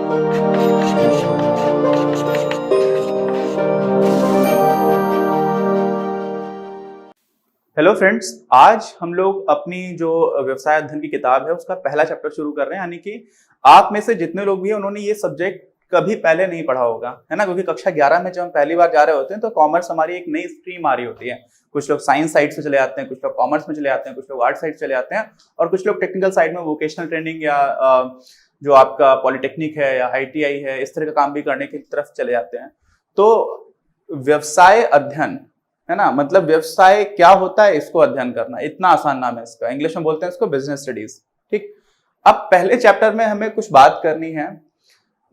Hello friends, आज हम लोग अपनी जो व्यवसाय अध्ययन की किताब है उसका पहला चैप्टर शुरू कर रहे हैं। यानी कि आप में से जितने लोग भी हैं उन्होंने ये सब्जेक्ट कभी पहले नहीं पढ़ा होगा, है ना। क्योंकि कक्षा 11 में जब हम पहली बार जा रहे होते हैं तो कॉमर्स हमारी एक नई स्ट्रीम आ रही होती है। कुछ लोग साइंस साइड से चले आते हैं, कुछ लोग कॉमर्स में चले आते हैं, कुछ लोग आर्ट साइड चले आते हैं और कुछ लोग टेक्निकल साइड में वोकेशनल ट्रेनिंग या जो आपका पॉलिटेक्निक है या ITI है, इस तरह का काम भी करने की तरफ चले जाते हैं। तो व्यवसाय अध्ययन, है ना, मतलब व्यवसाय क्या होता है इसको अध्ययन करना, इतना आसान नाम है इसका। इंग्लिश में बोलते हैं इसको बिजनेस स्टडीज। ठीक, अब पहले चैप्टर में हमें कुछ बात करनी है।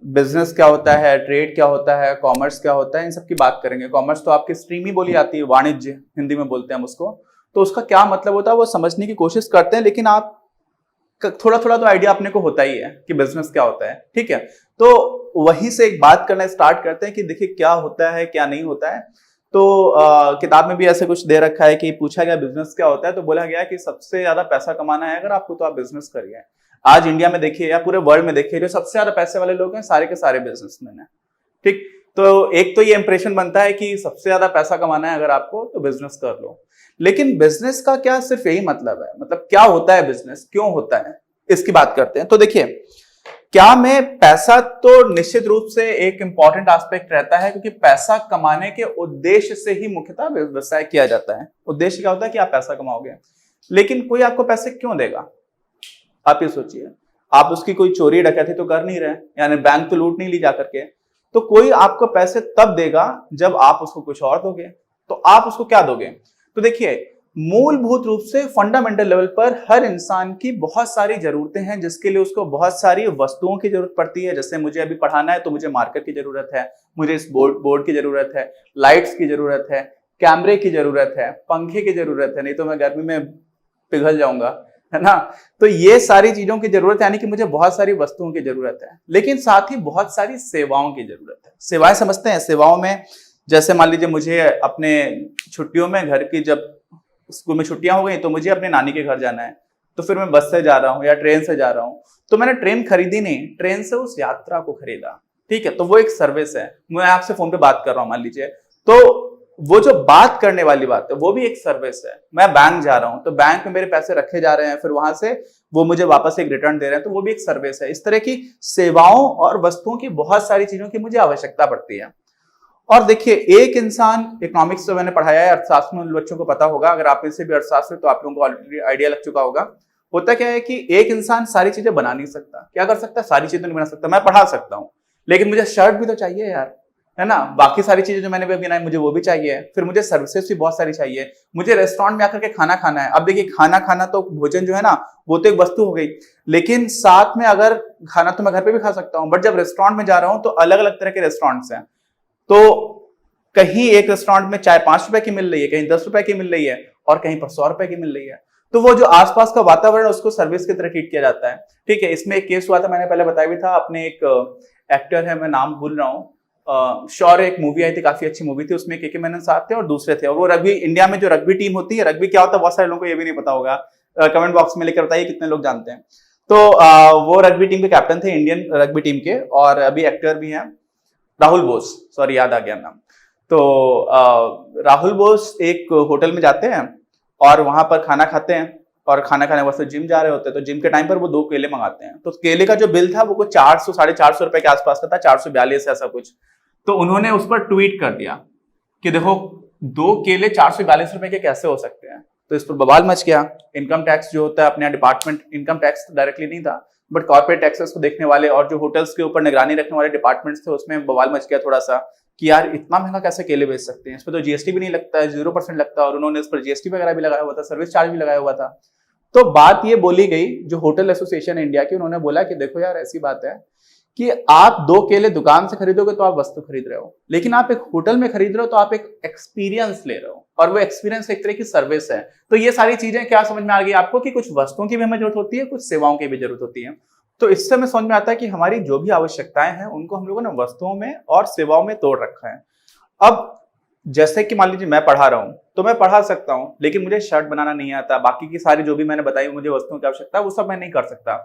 बिजनेस क्या होता है, ट्रेड क्या होता है, कॉमर्स क्या होता है, इन सब की बात करेंगे। कॉमर्स तो आपकी स्ट्रीम ही बोली जाती है, वाणिज्य हिंदी में बोलते हैं हम उसको। तो उसका क्या मतलब होता है वो समझने की कोशिश करते हैं, लेकिन आप थोड़ा थोड़ा तो आइडिया अपने को होता ही है कि बिजनेस क्या होता है। ठीक है, तो वहीं से एक बात करना स्टार्ट करते हैं कि देखिए क्या होता है क्या नहीं होता है। तो किताब में भी ऐसे कुछ दे रखा है कि पूछा गया बिजनेस क्या होता है, तो बोला गया कि सबसे ज्यादा पैसा कमाना है अगर आपको तो आप बिजनेस करिए। आज इंडिया में देखिए या पूरे वर्ल्ड में देखिए, जो सबसे ज्यादा पैसे वाले लोग हैं सारे के सारे बिजनेसमैन हैं। ठीक, तो एक तो ये इंप्रेशन बनता है कि सबसे ज्यादा पैसा कमाना है अगर आपको तो बिजनेस कर लो। लेकिन बिजनेस का क्या सिर्फ यही मतलब है? मतलब क्या होता है बिजनेस, क्यों होता है, इसकी बात करते हैं। तो देखिए, क्या में पैसा तो निश्चित रूप से एक इंपॉर्टेंट एस्पेक्ट रहता है, क्योंकि पैसा कमाने के उद्देश्य से ही मुख्यतः व्यवसाय किया जाता है। उद्देश्य क्या होता है कि आप पैसा कमाओगे, लेकिन कोई आपको पैसे क्यों देगा? आप ये सोचिए, आप उसकी कोई चोरी डकैती तो कर नहीं रहे, यानी बैंक तो लूट नहीं ली जा करके। तो कोई आपको पैसे तब देगा जब आप उसको कुछ और दोगे। तो आप उसको क्या दोगे? तो देखिए, मूलभूत रूप से फंडामेंटल लेवल पर हर इंसान की बहुत सारी जरूरतें हैं, जिसके लिए उसको बहुत सारी वस्तुओं की जरूरत पड़ती है। जैसे मुझे अभी पढ़ाना है तो मुझे मार्कर की जरूरत है, मुझे इस बोर्ड की जरूरत है, लाइट्स की जरूरत है, कैमरे की जरूरत है, पंखे की जरूरत है, नहीं तो मैं गर्मी में पिघल जाऊंगा, है ना। तो ये सारी चीजों की जरूरत है, यानी कि मुझे बहुत सारी वस्तुओं की जरूरत है। लेकिन साथ ही बहुत सारी सेवाओं की जरूरत है। सेवाएं समझते हैं? सेवाओं में जैसे मान लीजिए मुझे अपने छुट्टियों में, घर की जब स्कूल में छुट्टियां हो गई तो मुझे अपने नानी के घर जाना है, तो फिर मैं बस से जा रहा हूँ या ट्रेन से जा रहा हूँ। तो मैंने ट्रेन खरीदी नहीं, ट्रेन से उस यात्रा को खरीदा। ठीक है, तो वो एक सर्विस है। मैं आपसे फोन पे बात कर रहा हूँ मान लीजिए, तो वो जो बात करने वाली बात है वो भी एक सर्विस है। मैं बैंक जा रहा हूँ तो बैंक में मेरे पैसे रखे जा रहे हैं, फिर वहां से वो मुझे वापस एक रिटर्न दे रहे हैं, तो वो भी एक सर्विस है। इस तरह की सेवाओं और वस्तुओं की बहुत सारी चीजों की मुझे आवश्यकता पड़ती है। और देखिए, एक इंसान, इकोनॉमिक्स तो मैंने पढ़ाया है, अर्थशास्त्र में बच्चों को पता होगा, अगर आप इनसे भी अर्थशास्त्र तो आप लोगों को ऑलरेडी आइडिया लग चुका होगा। होता क्या है कि एक इंसान सारी चीजें बना नहीं सकता। क्या कर सकता है? सारी चीजें नहीं बना सकता। मैं पढ़ा सकता हूँ, लेकिन मुझे शर्ट भी तो चाहिए यार, है ना। बाकी सारी चीजें जो मैंने भी गिनाई मुझे वो भी चाहिए, फिर मुझे सर्विसेज भी बहुत सारी चाहिए। मुझे रेस्टोरेंट में आकर के खाना खाना है। अब देखिए, खाना खाना तो भोजन जो है ना वो तो एक वस्तु हो गई, लेकिन साथ में अगर खाना तो मैं घर पे भी खा सकता हूँ, बट जब रेस्टोरेंट में जा रहा हूँ तो अलग अलग तरह के रेस्टोरेंट्स हैं। तो कहीं एक रेस्टोरेंट में चाय 5 रुपए की मिल रही है, कहीं 10 रुपए की मिल रही है, और कहीं पर 100 रुपए की मिल रही है। तो वो जो आसपास का वातावरण उसको सर्विस की तरह ट्रीट किया जाता है। ठीक है, इसमें एक केस हुआ था, मैंने पहले बताया भी था। अपने एक एक्टर है, मैं नाम भूल रहा हूँ, शौर्य, एक मूवी आई थी, काफी अच्छी मूवी थी, उसमें के मेनन साहब थे और दूसरे थे। और वो रग्बी, इंडिया में जो रग्बी टीम होती है, रग्बी क्या होता है बहुत सारे लोगों को ये भी नहीं पता होगा। कमेंट बॉक्स में लेकर बताइए कितने लोग जानते हैं। तो वो रग्बी टीम के कैप्टन थे, इंडियन रग्बी टीम के, और अभी एक्टर भी हैं, राहुल बोस, सॉरी याद आ गया नाम। तो राहुल बोस एक होटल में जाते हैं और वहां पर खाना खाते हैं, और खाना खाने वास्ते जिम जा रहे होते हैं। तो जिम के टाइम पर वो 2 केले मंगाते हैं। तो केले का जो बिल था वो कुछ 400 450 रुपए के आसपास का था, 442 ऐसा कुछ। तो उन्होंने उस पर ट्वीट कर दिया कि देखो 2 केले 442 रुपए के कैसे हो सकते हैं। तो इस पर बवाल मच गया। इनकम टैक्स जो होता है अपने डिपार्टमेंट, इनकम टैक्स डायरेक्टली नहीं था बट कॉर्पोरेट टैक्सेस को देखने वाले और जो होटल्स के ऊपर निगरानी रखने वाले डिपार्टमेंट्स थे, उसमें बवाल मच गया थोड़ा सा कि यार इतना महंगा कैसे केले बेच सकते हैं, इस पर तो जीएसटी भी नहीं लगता है, 0% लगता है, और उन्होंने इस पर जीएसटी वगैरह भी लगाया हुआ था, सर्विस चार्ज भी लगाया हुआ था। तो बात ये बोली गई, जो होटल एसोसिएशन इंडिया की, उन्होंने बोला कि देखो यार ऐसी बात है कि आप 2 केले दुकान से खरीदोगे तो आप वस्तु खरीद रहे हो, लेकिन आप एक होटल में खरीद रहे हो तो आप एक एक्सपीरियंस ले रहे हो, और वो एक्सपीरियंस एक तरह की सर्विस है। तो ये सारी चीजें क्या समझ में आ गई आपको कि कुछ वस्तुओं की भी हमें जरूरत होती है, कुछ सेवाओं की भी जरूरत होती है। तो इससे हमें समझ में आता है कि हमारी जो भी आवश्यकताएं हैं उनको हम लोगों ने वस्तुओं में और सेवाओं में तोड़ रखा है। अब जैसे कि मान लीजिए मैं पढ़ा रहा हूं तो मैं पढ़ा सकता हूं, लेकिन मुझे शर्ट बनाना नहीं आता, बाकी की सारी जो भी मैंने बताई मुझे वस्तुओं की आवश्यकता है वो सब मैं नहीं कर सकता।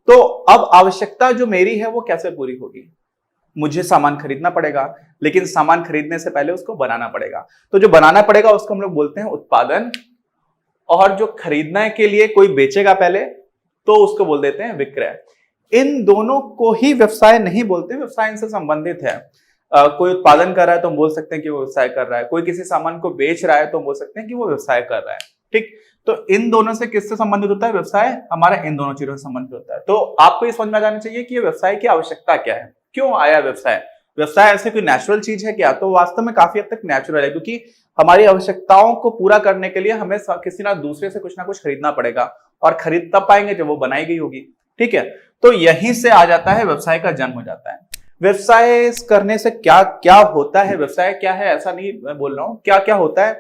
तो अब आवश्यकता जो मेरी है वो कैसे पूरी होगी? मुझे सामान खरीदना पड़ेगा, लेकिन सामान खरीदने से पहले उसको बनाना पड़ेगा। तो जो बनाना पड़ेगा उसको हम लोग बोलते हैं उत्पादन, और जो खरीदने के लिए कोई बेचेगा पहले तो उसको बोल देते हैं विक्रय। इन दोनों को ही व्यवसाय नहीं बोलते, व्यवसाय इनसे संबंधित है। कोई उत्पादन कर रहा है तो हम बोल सकते हैं कि वो व्यवसाय कर रहा है, कोई किसी सामान को बेच रहा है तो हम बोल सकते हैं कि वो व्यवसाय कर रहा है। ठीक, तो इन दोनों से किससे संबंधित होता है व्यवसाय? हमारा इन दोनों चीजों से संबंधित होता है। तो आपको ये समझ में आ जाना चाहिए कि ये व्यवसाय की आवश्यकता क्या है, क्यों आया व्यवसाय। व्यवसाय ऐसे कोई नेचुरल चीज है क्या? तो वास्तव में काफी हद तक नेचुरल है, क्योंकि हमारी आवश्यकताओं को पूरा करने के लिए हमें किसी ना दूसरे से कुछ ना कुछ खरीदना पड़ेगा, और खरीद तब पाएंगे जब वो बनाई गई होगी। ठीक है, तो यहीं से आ जाता है, व्यवसाय का जन्म हो जाता है। व्यवसाय करने से क्या क्या होता है, व्यवसाय क्या है ऐसा नहीं मैं बोल रहा हूं, क्या क्या होता है।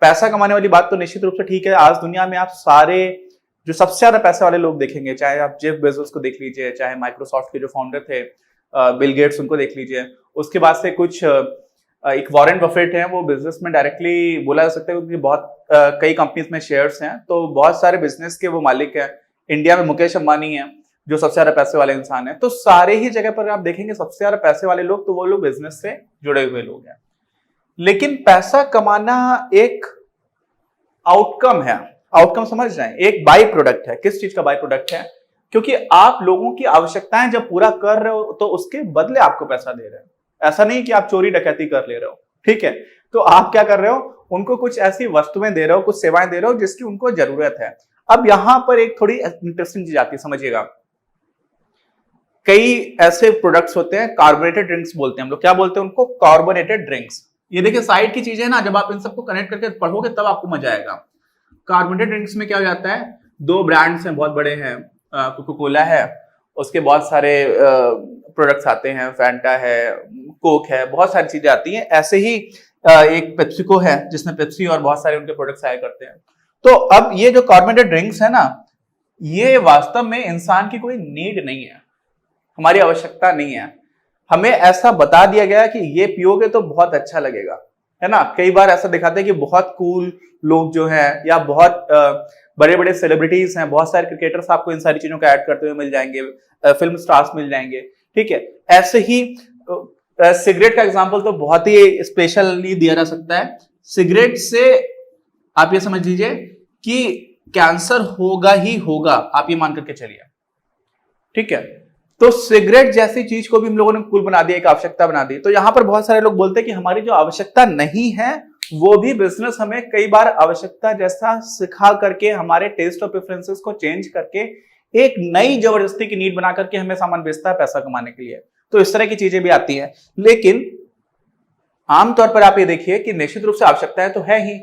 पैसा कमाने वाली बात तो निश्चित रूप से ठीक है। आज दुनिया में आप सारे जो सबसे ज्यादा पैसे वाले लोग देखेंगे, चाहे आप जेफ बेजोस को देख लीजिए, चाहे माइक्रोसॉफ्ट के जो फाउंडर थे बिल गेट्स उनको देख लीजिए, उसके बाद से कुछ एक वॉरेन बफेट है, वो बिजनेस में डायरेक्टली बोला जा सकता है क्योंकि बहुत कई कंपनीज में शेयर्स हैं, तो बहुत सारे बिजनेस के वो मालिक हैं। इंडिया में मुकेश अंबानी है जो सबसे ज्यादा पैसे वाले इंसान है। तो सारे ही जगह पर आप देखेंगे सबसे ज्यादा पैसे वाले लोग तो वो लोग बिजनेस से जुड़े हुए लोग हैं। लेकिन पैसा कमाना एक आउटकम है, आउटकम समझ जाए, एक बाई प्रोडक्ट है। किस चीज का बाई प्रोडक्ट है? क्योंकि आप लोगों की आवश्यकताएं जब पूरा कर रहे हो तो उसके बदले आपको पैसा दे रहे हो। ऐसा नहीं कि आप चोरी डकैती कर ले रहे हो। ठीक है, तो आप क्या कर रहे हो? उनको कुछ ऐसी वस्तुएं दे रहे हो, कुछ सेवाएं दे रहे हो जिसकी उनको जरूरत है। अब यहां पर एक थोड़ी इंटरेस्टिंग चीज आती है, समझिएगा। कई ऐसे प्रोडक्ट्स होते हैं, कार्बोनेटेड ड्रिंक्स बोलते हैं हम लोग। क्या बोलते हैं उनको? Carbonated drinks. ये देखिए साइड की चीजें ना, जब आप इन सबको कनेक्ट करके पढ़ोगे तब आपको मजा आएगा। कार्बोनेटेड ड्रिंक्स में क्या हो जाता है, दो ब्रांड्स हैं बहुत बड़े हैं, कोका कोला है, उसके बहुत सारे प्रोडक्ट्स आते हैं, फैंटा है, कोक है, बहुत सारी चीजें आती हैं। ऐसे ही एक पेप्सिको है जिसमें पेप्सी और बहुत सारे उनके प्रोडक्ट्स आया करते हैं। तो अब ये जो कार्बोनेटेड ड्रिंक्स है ना, ये वास्तव में इंसान की कोई नीड नहीं है, हमारी आवश्यकता नहीं है। हमें ऐसा बता दिया गया कि ये पियोगे तो बहुत अच्छा लगेगा, है ना। कई बार ऐसा दिखाते हैं कि बहुत कूल लोग जो हैं, या बहुत बड़े बड़े सेलिब्रिटीज हैं, बहुत सारे क्रिकेटर्स आपको इन सारी चीजों का ऐड करते हुए मिल जाएंगे, फिल्म स्टार्स मिल जाएंगे। ठीक है, ऐसे ही सिगरेट का एग्जांपल तो बहुत ही स्पेशली दिया जा सकता है। सिगरेट से आप ये समझ लीजिए कि कैंसर होगा ही होगा, आप ये मान करके चलिए। ठीक है, तो सिगरेट जैसी चीज को भी हम लोगों ने कूल बना दिया, एक आवश्यकता बना दी। तो यहां पर बहुत सारे लोग बोलते हैं कि हमारी जो आवश्यकता नहीं है वो भी बिजनेस हमें कई बार आवश्यकता जैसा सिखा करके, हमारे टेस्ट और प्रेफरेंसेस को चेंज करके एक नई जबरदस्ती की नीड बना करके हमें सामान बेचता है पैसा कमाने के लिए। तो इस तरह की चीजें भी आती हैं। लेकिन आमतौर पर आप ये देखिए कि निश्चित रूप से आवश्यकताएं तो है ही,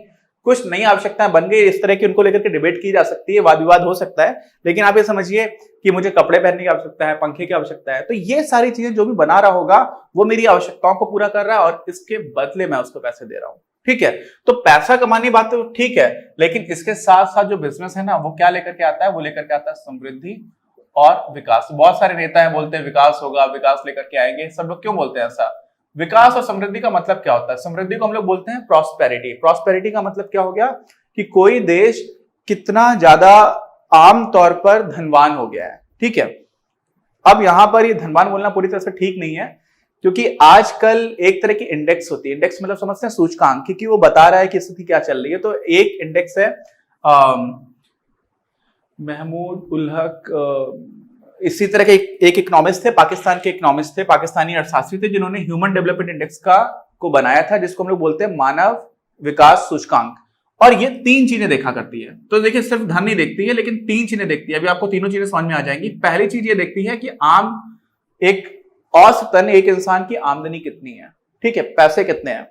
कुछ नई आवश्यकताएं बन गई इस तरह की, उनको लेकर के डिबेट की जा सकती है, वाद विवाद हो सकता है। लेकिन आप ये समझिए कि मुझे कपड़े पहनने की आवश्यकता है, पंखे की आवश्यकता है, तो ये सारी चीजें जो भी बना रहा होगा वो मेरी आवश्यकताओं को पूरा कर रहा है और इसके बदले मैं उसको पैसे दे रहा हूं। ठीक है, तो पैसा कमाने बात तो ठीक है, लेकिन इसके साथ साथ जो बिजनेस है ना, वो क्या लेकर के आता है? वो लेकर के आता है समृद्धि और विकास। बहुत सारे नेता है बोलते हैं विकास होगा, विकास लेकर के आएंगे। सब लोग क्यों बोलते हैं ऐसा? विकास और समृद्धि का मतलब क्या होता है? समृद्धि को हम लोग बोलते हैं प्रॉस्पेरिटी। प्रॉस्पेरिटी का मतलब क्या हो गया कि कोई देश कितना ज्यादा आम तौर पर धनवान हो गया है। ठीक है, अब यहां पर ये धनवान बोलना पूरी तरह से ठीक नहीं है, क्योंकि आजकल एक तरह की इंडेक्स होती है। इंडेक्स मतलब समझते हैं सूचकांक, क्योंकि वो बता रहा है कि स्थिति क्या चल रही है। तो एक इंडेक्स है महमूद उल हक, इसी तरह के एक इकोनॉमिस्ट थे, पाकिस्तान के इकोनॉमिस्ट थे, पाकिस्तानी अर्थशास्त्री थे, जिन्होंने ह्यूमन डेवलपमेंट इंडेक्स को बनाया था, जिसको हम लोग बोलते हैं मानव विकास सूचकांक। और ये तीन चीजें देखा करती है। तो देखिए सिर्फ धन नहीं देखती है, लेकिन तीन चीजें देखती है। अभी आपको तीनों चीजें समझ में आ जाएंगी। पहली चीज ये देखती है कि एक औसतन एक इंसान की आमदनी कितनी है। ठीक है, पैसे कितने हैं।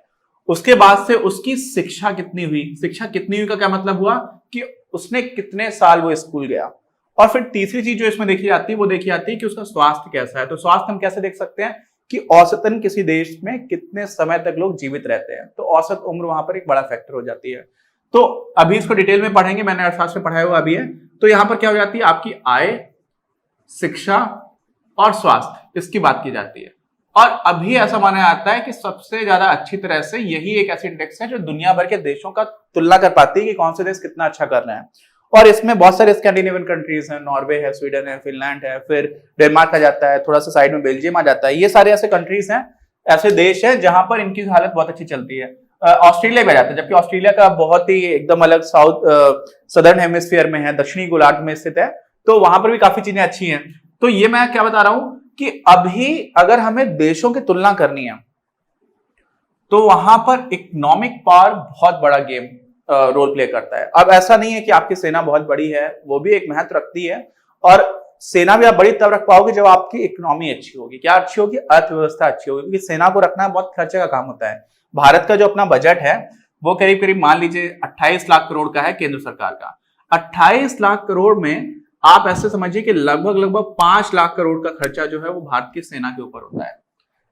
उसके बाद से उसकी शिक्षा कितनी हुई। शिक्षा कितनी हुई का क्या मतलब हुआ कि उसने कितने साल वो स्कूल गया। और फिर तीसरी चीज जो इसमें देखी जाती है वो देखी जाती है कि उसका स्वास्थ्य कैसा है। तो स्वास्थ्य हम कैसे देख सकते हैं कि औसतन किसी देश में कितने समय तक लोग जीवित रहते हैं। तो औसत उम्र वहां पर एक बड़ा फैक्टर हो जाती है। तो अभी इसको डिटेल में पढ़ेंगे, मैंने अर्थशास्त्र में पढ़ाया हुआ अभी है। तो यहां पर क्या हो जाती है, आपकी आय, शिक्षा और स्वास्थ्य, इसकी बात की जाती है। और अभी ऐसा माना जाता है कि सबसे ज्यादा अच्छी तरह से यही एक ऐसी इंडेक्स है जो दुनिया भर के देशों का तुलना कर पाती है कि कौन से देश कितना अच्छा कर रहे हैं। और इसमें बहुत सारे स्कैंडिनेवियन कंट्रीज हैं, नॉर्वे है, स्वीडन है, फिनलैंड है, फिर डेनमार्क आ जाता है, थोड़ा सा साइड में बेल्जियम आ जाता है। ये सारे ऐसे कंट्रीज हैं, ऐसे देश हैं जहां पर इनकी हालत बहुत अच्छी चलती है। ऑस्ट्रेलिया भी आ जाता है, जबकि ऑस्ट्रेलिया का बहुत ही एकदम अलग साउथ सदर्न हेमिस्फीयर में है, दक्षिणी गोलार्ध में स्थित है, तो वहां पर भी काफी चीजें अच्छी हैं। तो ये मैं क्या बता रहा हूं कि अभी अगर हमें देशों की तुलना करनी है तो वहां पर इकोनॉमिक पावर बहुत बड़ा गेम रोल प्ले करता है। अब ऐसा नहीं है कि आपकी सेना बहुत बड़ी है, वो भी एक महत्व रखती है, और सेना भी आप बड़ी तब रख पाओगे जब आपकी इकोनॉमी अच्छी होगी। क्या अच्छी होगी? अर्थव्यवस्था अच्छी होगी, क्योंकि सेना को रखना बहुत खर्चे का काम होता है। भारत का जो अपना बजट है वो करीब करीब मान लीजिए 28 लाख करोड़ का है केंद्र सरकार का। 28 लाख करोड़ में आप ऐसे समझिए कि लगभग 5 लाख करोड़ का खर्चा जो है वो भारत की सेना के ऊपर होता है।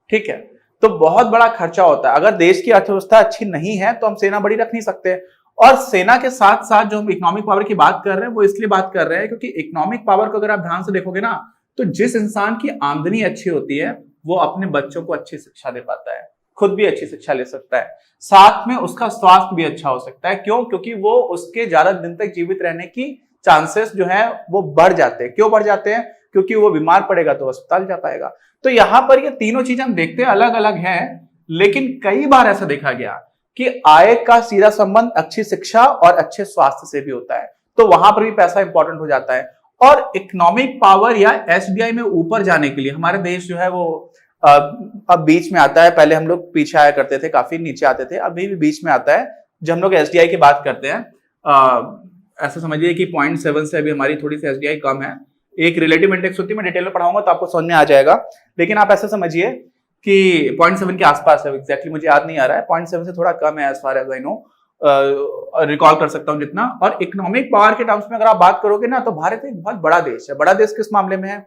ठीक है, तो बहुत बड़ा खर्चा होता है। अगर देश की अर्थव्यवस्था अच्छी नहीं है तो हम सेना बड़ी रख नहीं सकते। और सेना के साथ साथ जो हम इकोनॉमिक पावर की बात कर रहे हैं वो इसलिए बात कर रहे हैं क्योंकि इकोनॉमिक पावर को अगर आप ध्यान से देखोगे ना, तो जिस इंसान की आमदनी अच्छी होती है वो अपने बच्चों को अच्छी शिक्षा दे पाता है, खुद भी अच्छी शिक्षा ले सकता है, साथ में उसका स्वास्थ्य भी अच्छा हो सकता है। क्यों? क्योंकि वो उसके ज्यादा दिन तक जीवित रहने की चांसेस जो है वो बढ़ जाते हैं। क्यों बढ़ जाते हैं? क्योंकि वो बीमार पड़ेगा तो अस्पताल जा पाएगा। तो यहां पर ये तीनों चीजें हम देखते हैं अलग अलग हैं, लेकिन कई बार ऐसा देखा गया कि आय का सीधा संबंध अच्छी शिक्षा और अच्छे स्वास्थ्य से भी होता है, तो वहां पर भी पैसा इंपॉर्टेंट हो जाता है। और इकोनॉमिक पावर या एसडीआई में ऊपर जाने के लिए हमारे देश जो है वो अब बीच में आता है। पहले हम लोग पीछे आया करते थे, काफी नीचे आते थे, अभी भी बीच में आता है। जब हम लोग एसडीआई की बात करते हैं, ऐसा समझिए कि 0.7 से अभी हमारी थोड़ी सी एसडीआई कम है। एक रिलेटिव इंडेक्स होती है, मैं डिटेल में पढ़ाऊंगा तो आपको समझ में आ जाएगा, लेकिन आप ऐसे समझिए कि 0.7 के आसपास है, एग्जैक्टली मुझे याद नहीं आ रहा है, 0.7 से थोड़ा कम है as far as I know, recall कर सकता हूं जितना। और इकोनॉमिक पावर के टर्म्स में अगर आप बात करोगे ना, तो भारत एक बहुत बड़ा देश है। बड़ा देश किस मामले में है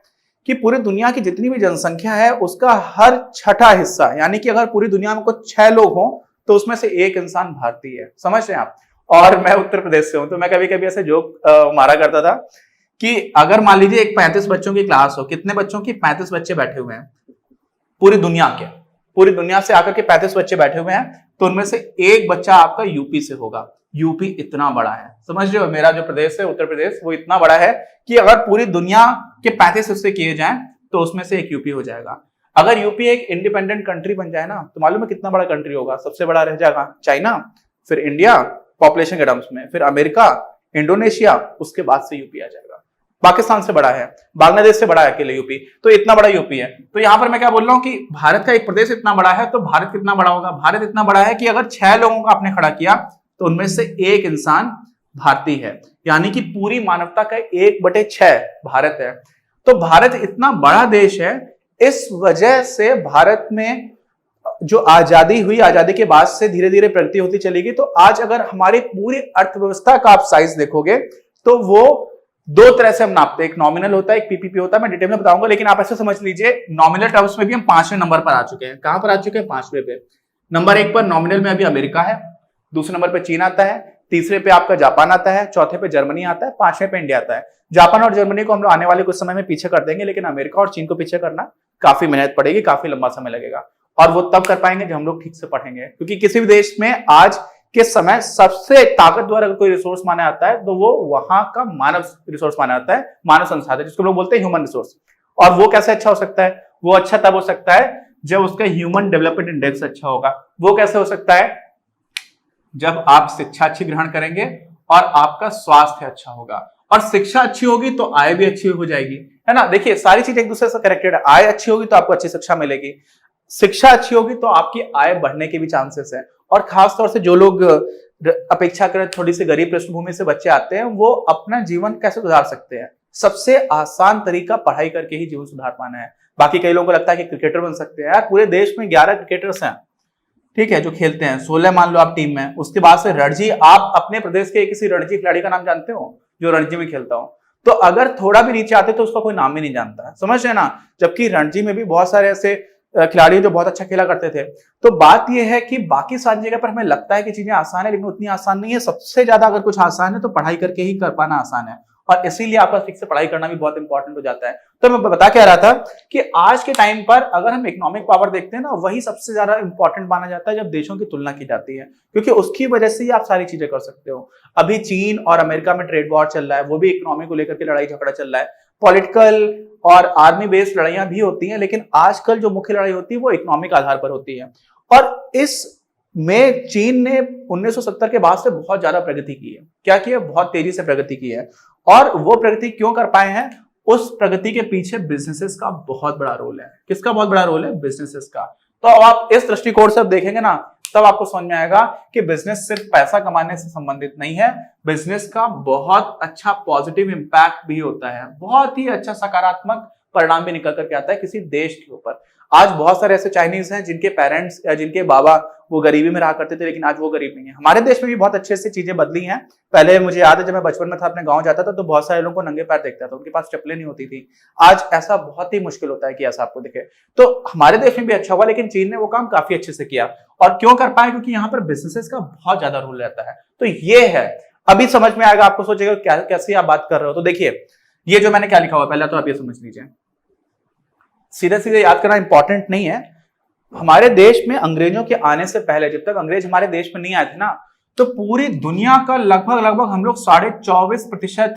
कि पूरी दुनिया की जितनी भी जनसंख्या है उसका हर छठा हिस्सा, यानी कि अगर पूरी दुनिया में कुछ 6 लोग हों तो उसमें से एक इंसान भारतीय है। समझ रहे हैं आप? और मैं उत्तर प्रदेश से हूं, तो मैं कभी कभी ऐसे जोक मारा करता था कि अगर मान लीजिए एक 35 बच्चों की क्लास हो, कितने बच्चों की? 35 बच्चे बैठे हुए हैं पूरी दुनिया के, पूरी दुनिया से आकर के 35 बच्चे बैठे हुए हैं, तो उनमें से एक बच्चा आपका यूपी से होगा। यूपी इतना बड़ा है, समझ रहे हो? मेरा जो प्रदेश है उत्तर प्रदेश, वो इतना बड़ा है कि अगर पूरी दुनिया के 35 हिस्से किए जाएं तो उसमें से एक यूपी हो जाएगा। अगर यूपी एक इंडिपेंडेंट कंट्री बन जाए ना, तो मालूम है कितना बड़ा कंट्री होगा? सबसे बड़ा रह जाएगा चाइना, फिर इंडिया पॉपुलेशन के टर्म्स में, फिर अमेरिका, इंडोनेशिया, उसके बाद से यूपी आ जाएगा। पाकिस्तान से बड़ा है, बांग्लादेश से बड़ा है अकेले यूपी, तो इतना बड़ा यूपी है। तो यहां पर मैं क्या बोल रहा हूं कि भारत का एक प्रदेश इतना बड़ा है, तो भारत कितना बड़ा होगा? भारत इतना बड़ा है कि अगर 6 लोगों को आपने खड़ा किया तो उनमें से एक इंसान भारतीय है, यानी कि पूरी मानवता का 1/6 भारत है। तो भारत इतना बड़ा देश है, इस वजह से भारत में जो आजादी हुई, आजादी के बाद से धीरे धीरे प्रगति होती चली गई। तो आज अगर हमारी पूरी अर्थव्यवस्था का आप साइज देखोगे तो वो 2 तरह से हम नापते हैं, एक नॉमिनल होता है, एक पीपीपी होता है। मैं डिटेल में बताऊंगा, लेकिन आप ऐसे समझ लीजिए नॉमिनल टर्म्स में भी हम 5वें नंबर पर आ चुके हैं। कहां पर आ चुके हैं? 5वें पे। नंबर 1 पर नॉमिनल में अभी अमेरिका है, दूसरे नंबर पे चीन आता है, तीसरे पे आपका जापान आता है, चौथे पे जर्मनी आता है, 5वें पे इंडिया आता है। जापान और जर्मनी को हम लोग आने वाले कुछ समय में पीछे कर देंगे, लेकिन अमेरिका और चीन को पीछे करना काफी मेहनत पड़ेगी, काफी लंबा समय लगेगा, और वो तब कर पाएंगे जब हम लोग ठीक से पढ़ेंगे। क्योंकि किसी भी देश में आज के समय सबसे ताकतवर अगर कोई रिसोर्स माना जाता है तो वो वहां का मानव रिसोर्स माना जाता है, मानव संसाधन, जिसको लोग बोलते हैं ह्यूमन रिसोर्स। और वो कैसे अच्छा हो सकता है? वो अच्छा तब हो सकता है जब उसका ह्यूमन डेवलपमेंट इंडेक्स अच्छा होगा। वो कैसे हो सकता है? जब आप शिक्षा अच्छी ग्रहण करेंगे और आपका स्वास्थ्य अच्छा होगा, और शिक्षा अच्छी होगी तो आय भी अच्छी हो जाएगी, है ना? देखिए सारी चीज एक दूसरे से कनेक्टेड है। आय अच्छी होगी तो आपको अच्छी शिक्षा मिलेगी, शिक्षा अच्छी होगी तो आपकी आय बढ़ने के भी चांसेस है। और खासतौर से जो लोग अपेक्षाकृत थोड़ी सी गरीब पृष्ठभूमि से बच्चे आते हैं, वो अपना जीवन कैसे सुधार सकते हैं? सबसे आसान तरीका पढ़ाई करके ही जीवन सुधार पाना है। बाकी कई लोगों को लगता है कि क्रिकेटर बन सकते हैं। यार पूरे देश में 11 क्रिकेटर्स हैं, ठीक है, जो खेलते हैं, 16 मान लो आप टीम में। उसके बाद से रणजी, आप अपने प्रदेश के किसी रणजी खिलाड़ी का नाम जानते हो जो रणजी में खेलता हो? तो अगर थोड़ा भी नीचे आते तो उसका कोई नाम ही नहीं जानता है, समझ रहे ना? जबकि रणजी में भी बहुत सारे ऐसे खिलाड़ी जो बहुत अच्छा खेला करते थे। तो बात यह है कि बाकी सारी जगह पर हमें लगता है कि चीजें आसान है, लेकिन उतनी आसान नहीं है। सबसे ज्यादा अगर कुछ आसान है तो पढ़ाई करके ही कर पाना आसान है, और इसीलिए आपका ठीक से पढ़ाई करना भी बहुत इंपॉर्टेंट हो जाता है। तो मैं बता क्या रहा था कि आज के टाइम पर अगर हम इकोनॉमिक पावर देखते हैं ना, वही सबसे ज्यादा इंपॉर्टेंट माना जाता है जब देशों की तुलना की जाती है, क्योंकि उसकी वजह से ही आप सारी चीजें कर सकते हो। अभी चीन और अमेरिका में ट्रेड वॉर चल रहा है, वो भी इकोनॉमी को लेकर के लड़ाई झगड़ा चल रहा है। पॉलिटिकल और आर्मी बेस्ड लड़ाइयां भी होती हैं, लेकिन आजकल जो मुख्य लड़ाई होती है वो इकोनॉमिक आधार पर होती है। और इस में चीन ने 1970 के बाद से बहुत ज्यादा प्रगति की है। क्या की है? बहुत तेजी से प्रगति की है। और वो प्रगति क्यों कर पाए हैं? उस प्रगति के पीछे बिजनेसेस का बहुत बड़ा रोल है। किसका बहुत बड़ा रोल है? बिजनेसेस का। तो अब आप इस दृष्टिकोण से अब देखेंगे ना, तब आपको समझ में आएगा कि बिजनेस सिर्फ पैसा कमाने से संबंधित नहीं है, बिजनेस का बहुत अच्छा पॉजिटिव इंपैक्ट भी होता है, बहुत ही अच्छा सकारात्मक परिणाम भी निकल करके आता है किसी देश के ऊपर। आज बहुत सारे ऐसे चाइनीज हैं जिनके पेरेंट्स या जिनके बाबा वो गरीबी में रहा करते थे, लेकिन आज वो गरीब नहीं है। हमारे देश में भी बहुत अच्छे से चीजें बदली हैं। पहले मुझे याद है जब मैं बचपन में था, अपने गांव जाता था तो बहुत सारे लोगों को नंगे पैर देखता था, उनके पास चप्पलें नहीं होती थी। आज ऐसा बहुत ही मुश्किल होता है कि ऐसा आपको दिखे। तो हमारे देश में भी अच्छा हुआ, लेकिन चीन ने वो काम काफी अच्छे से किया। और क्यों कर पाए? क्योंकि यहाँ पर बिजनेसेस का बहुत ज्यादा रोल रहता है। तो ये है, अभी समझ में आएगा आपको। सोचेगा कैसे आप बात कर रहे हो। तो देखिए, ये जो मैंने क्या लिखा हुआ पहले तो आप ये समझ लीजिए। सीधे सीधे याद करना इंपॉर्टेंट नहीं है। हमारे देश में अंग्रेजों के आने से पहले, जब तक अंग्रेज हमारे देश में नहीं आए थे ना, तो पूरी दुनिया का लगभग हम लोग 24.5%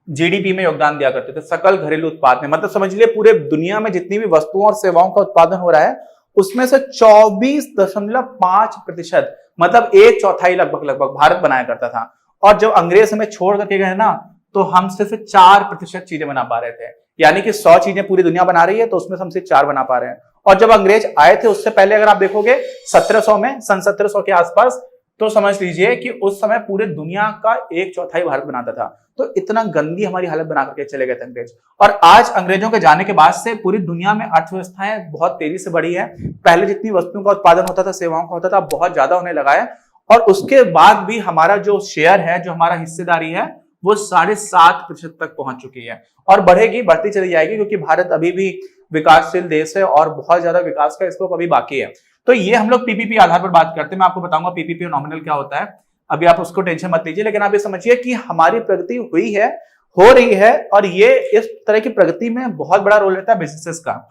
जीडीपी में योगदान दिया करते थे, सकल घरेलू उत्पाद में। मतलब समझ लिए पूरे दुनिया में जितनी भी वस्तुओं और सेवाओं का उत्पादन हो रहा है, उसमें से 24.5%, मतलब 1/4 लगभग भारत बनाया करता था। और जब अंग्रेज हमें छोड़ करके गए ना, तो हम सिर्फ 4% चीजें बना पा रहे थे। यानी कि 100 चीजें पूरी दुनिया बना रही है, तो उसमें हम सिर्फ 4 बना पा रहे हैं। और जब अंग्रेज आए थे उससे पहले अगर आप देखोगे 1700 में, सन 1700 के आसपास, तो समझ लीजिए कि उस समय पूरे दुनिया का 1/4 भारत बनाता था। तो इतना गंदी हमारी हालत बना करके चले गए थे अंग्रेज। और आज अंग्रेजों के जाने के बाद से पूरी दुनिया में अर्थव्यवस्थाएं बहुत तेजी से बढ़ी है। पहले जितनी वस्तुओं का उत्पादन होता था, सेवाओं का होता था, बहुत ज्यादा होने लगा है। और उसके बाद भी हमारा जो शेयर है, जो हमारा हिस्सेदारी है, वो 7.5% तक पहुंच चुकी है। और बढ़ेगी, बढ़ती चली जाएगी, क्योंकि भारत अभी भी विकासशील देश है और बहुत ज्यादा विकास का स्कोप अभी बाकी है। तो ये हम लोग पीपीपी आधार पर बात करते हैं। मैं आपको बताऊंगा पीपीपी और नॉमिनल क्या होता है। अभी आप उसको टेंशन मत लीजिए, लेकिन आप ये समझिए कि हमारी प्रगति हुई है, हो रही है, और ये इस तरह की प्रगति में बहुत बड़ा रोल रहता है बिजनेसेस का।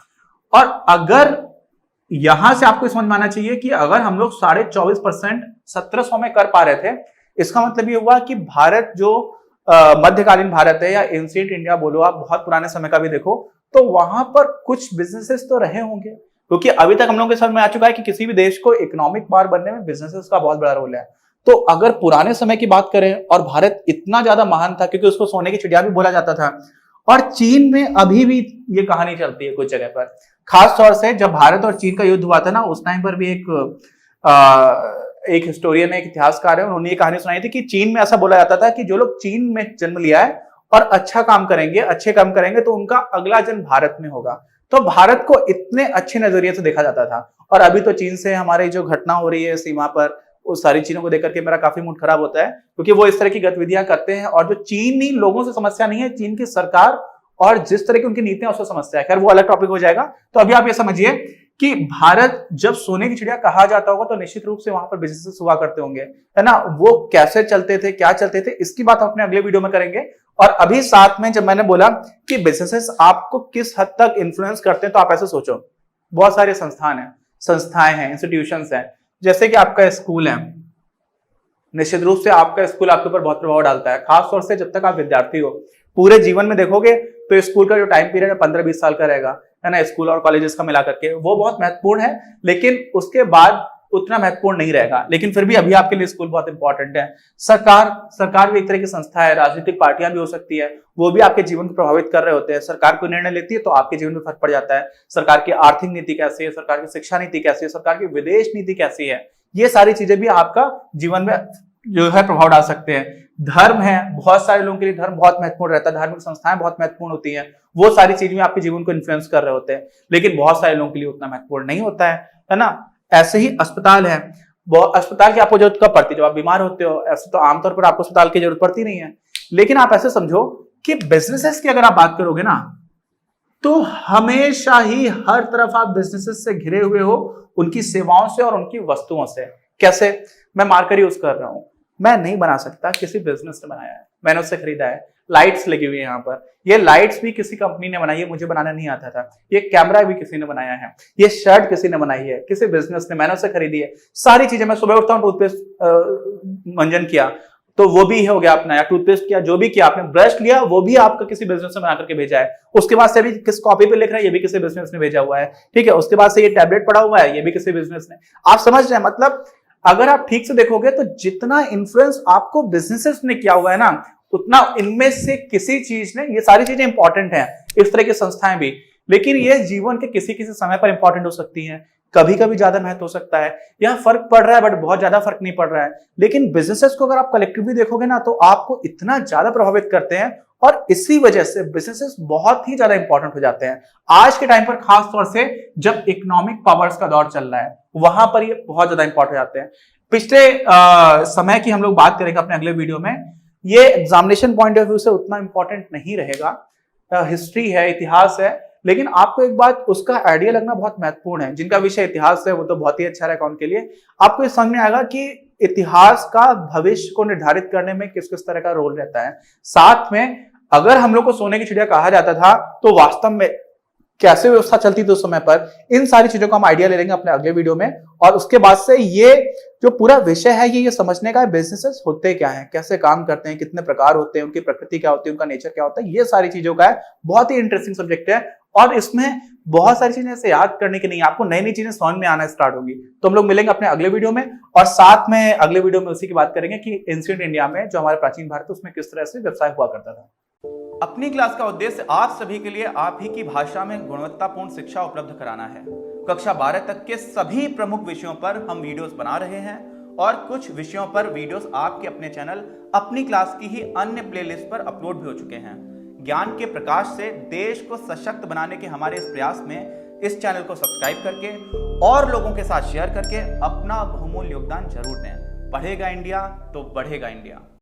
और अगर यहां से आपको समझ में आना चाहिए कि अगर हम लोग 24.5% 1700 में कर पा रहे थे, इसका मतलब ये हुआ कि भारत जो मध्यकालीन भारत है, या एंशिएंट इंडिया बोलो आप, बहुत पुराने समय का भी देखो, तो वहां पर कुछ बिजनेसेस तो रहे होंगे। क्योंकि अभी तक हम लोगों के समझ में आ चुका है कि किसी भी देश को इकोनॉमिक पावर बनने में बिजनेसेस का बहुत बड़ा रोल है। तो अगर पुराने समय की बात करें, और भारत इतना ज्यादा महान था क्योंकि उसको सोने की चिड़िया भी बोला जाता था। और चीन में अभी भी ये कहानी चलती है कुछ जगह पर, खास तौर से जब भारत और चीन का युद्ध हुआ था ना, उस टाइम पर भी एक हिस्टोरियन है, एक इतिहासकार है, उन्होंने ये कहानी सुनाई थी कि चीन में ऐसा बोला जाता था कि जो लोग चीन में जन्म लिया है और अच्छा काम करेंगे, अच्छे काम करेंगे, तो उनका अगला जन्म भारत में होगा। तो भारत को इतने अच्छे नजरिए से देखा जाता था। और अभी तो चीन से हमारी जो घटना हो रही है सीमा पर, उस सारी चीजों को देख करके मेरा काफी मूड खराब होता है, क्योंकि वो इस तरह की गतिविधियां करते हैं। और जो चीनी लोगों से समस्या नहीं है, चीन की सरकार और जिस तरह की उनकी नीतियां, उससे समस्या है। खैर वो अलग टॉपिक हो जाएगा। तो अभी आप ये समझिए कि भारत जब सोने की चिड़िया कहा जाता होगा, तो निश्चित रूप से वहां पर बिजनेसेस हुआ करते होंगे, है ना। वो कैसे चलते थे, क्या चलते थे, इसकी बात हम अपने अगले वीडियो में करेंगे। और अभी साथ में जब मैंने बोला कि बिजनेसेस आपको किस हद तक इन्फ्लुएंस करते हैं, तो आप ऐसे सोचो, बहुत सारे संस्थाएं हैं, इंस्टीट्यूशंस हैं। जैसे कि आपका स्कूल है, निश्चित रूप से आपका स्कूल आपके ऊपर बहुत प्रभाव डालता है, खासतौर से जब तक आप विद्यार्थी हो। पूरे जीवन में देखोगे तो स्कूल का जो टाइम पीरियड है 15-20 साल का रहेगा, है ना, स्कूल और कॉलेजेस का मिला करके, वो बहुत महत्वपूर्ण है। लेकिन उसके बाद उतना महत्वपूर्ण नहीं रहेगा। लेकिन फिर भी अभी आपके लिए स्कूल बहुत इंपॉर्टेंट है। सरकार भी एक तरह की संस्था है, राजनीतिक पार्टियां भी हो सकती है, वो भी आपके जीवन को प्रभावित कर रहे होते हैं। सरकार कोई निर्णय लेती है तो आपके जीवन में फर्क पड़ जाता है। सरकार की आर्थिक नीति कैसी है, सरकार की शिक्षा नीति कैसी है, सरकार की विदेश नीति कैसी है, ये सारी चीजें भी आपका जीवन में जो है प्रभाव डाल सकते हैं। धर्म है, बहुत सारे लोगों के लिए धर्म बहुत महत्वपूर्ण रहता है, धार्मिक संस्थाएं बहुत महत्वपूर्ण होती हैं, वो सारी चीजें भी आपके जीवन को इन्फ्लुएंस कर रहे होते हैं। लेकिन बहुत सारे लोगों के लिए उतना महत्वपूर्ण नहीं होता है ना। ऐसे ही अस्पताल है, अस्पताल की आपको जरूरत कब पड़ती है? जब आप बीमार होते हो। ऐसे तो आमतौर पर आपको अस्पताल की जरूरत पड़ती नहीं है। लेकिन आप ऐसे समझो कि बिजनेसेस की अगर आप बात करोगे ना, तो हमेशा ही हर तरफ आप बिजनेसेस से घिरे हुए हो, उनकी सेवाओं से और उनकी वस्तुओं से। कैसे? मैं मार्कर यूज कर रहा हूं। मैं नहीं बना सकता, किसी बिजनेस ने बनाया है, मैंने उससे खरीदा है। लाइट्स लगी हुई है यहाँ पर, ये लाइट्स भी किसी कंपनी ने बनाई है, मुझे बनाना नहीं आता था। ये कैमरा भी किसी ने बनाया है, ये शर्ट किसी ने बनाई है, किसी बिजनेस ने, मैंने उससे खरीदी है। सारी चीजें, मैं सुबह उठता हूँ टूथपेस्ट मंजन किया तो वो भी हो गया अपना, या टूथपेस्ट किया, जो भी किया आपने, ब्रश लिया वो भी आपका किसी बिजनेस ने बना करके भेजा है। उसके बाद से भी किस कॉपी पे लिख रहा है, ये भी किसी बिजनेस ने भेजा हुआ है, ठीक है। उसके बाद से ये टैबलेट पड़ा हुआ है, ये भी किसी बिजनेस ने। आप समझ रहे हैं, मतलब अगर आप ठीक से देखोगे तो जितना इन्फ्लुएंस आपको बिजनेसेस ने किया हुआ है ना, उतना इनमें से किसी चीज ने, ये सारी चीजें इंपॉर्टेंट हैं, इस तरह की संस्थाएं भी, लेकिन ये जीवन के किसी किसी समय पर इंपॉर्टेंट हो सकती हैं, कभी कभी ज्यादा महत्व हो सकता है। यह फर्क पड़ रहा है बट बहुत ज्यादा फर्क नहीं पड़ रहा है। लेकिन बिजनेसेस को अगर आप कलेक्टिवली देखोगे ना, तो आपको इतना ज्यादा प्रभावित करते हैं, और इसी वजह से बिजनेसेस बहुत ही ज्यादा इंपॉर्टेंट हो जाते हैं आज के टाइम पर, खास तौर से जब इकोनॉमिक पावर्स का दौर चल रहा है, वहां पर ये बहुत ज्यादा इंपॉर्टेंट हो जाते हैं। पिछले समय की हम लोग बात करेंगे अपने अगले वीडियो में। ये एग्जामिनेशन पॉइंट ऑफ व्यू से उतना इंपॉर्टेंट नहीं रहेगा, हिस्ट्री है, इतिहास है, लेकिन आपको एक बात, उसका आइडिया लगना बहुत महत्वपूर्ण है। जिनका विषय इतिहास है वो तो बहुत ही अच्छा रहेगा उनके लिए। आपको ये समझ में आएगा कि इतिहास का भविष्य को निर्धारित करने में किस किस तरह का रोल रहता है। साथ में अगर हम लोग को सोने की चिड़िया कहा जाता था, तो वास्तव में कैसे व्यवस्था चलती थी उस समय पर, इन सारी चीजों का हम आइडिया ले लेंगे अपने अगले वीडियो में। और उसके बाद से ये जो पूरा विषय है, ये समझने का है बिजनेसेस होते क्या हैं, कैसे काम करते हैं, कितने प्रकार होते हैं, उनकी प्रकृति क्या होती है, उनका नेचर क्या होता है, ये सारी चीजों का है। बहुत ही इंटरेस्टिंग सब्जेक्ट है, और इसमें बहुत सारी चीजें ऐसे याद करने की नहीं, आपको नई नई चीजें समझ में आना स्टार्ट होगी। तो हम लोग मिलेंगे अपने अगले वीडियो में, और साथ में अगले वीडियो में उसी की बात करेंगे कि एंशिएंट इंडिया में, जो हमारे प्राचीन भारत है, उसमें किस तरह से व्यवसाय हुआ करता था। अपनी क्लास का उद्देश्य आप सभी के लिए आप ही की भाषा में गुणवत्तापूर्ण शिक्षा उपलब्ध कराना है। कक्षा 12 तक के सभी प्रमुख विषयों पर हम वीडियोस बना रहे हैं, और कुछ विषयों पर वीडियोस आपके अपने चैनल अपनी क्लास की ही अन्य प्लेलिस्ट पर अपलोड भी हो चुके हैं। ज्ञान के प्रकाश से देश को सशक्त बनाने के हमारे इस प्रयास में इस चैनल को सब्सक्राइब करके और लोगों के साथ शेयर करके अपना बहुमूल्य योगदान जरूर दें। पढ़ेगा इंडिया तो बढ़ेगा इंडिया।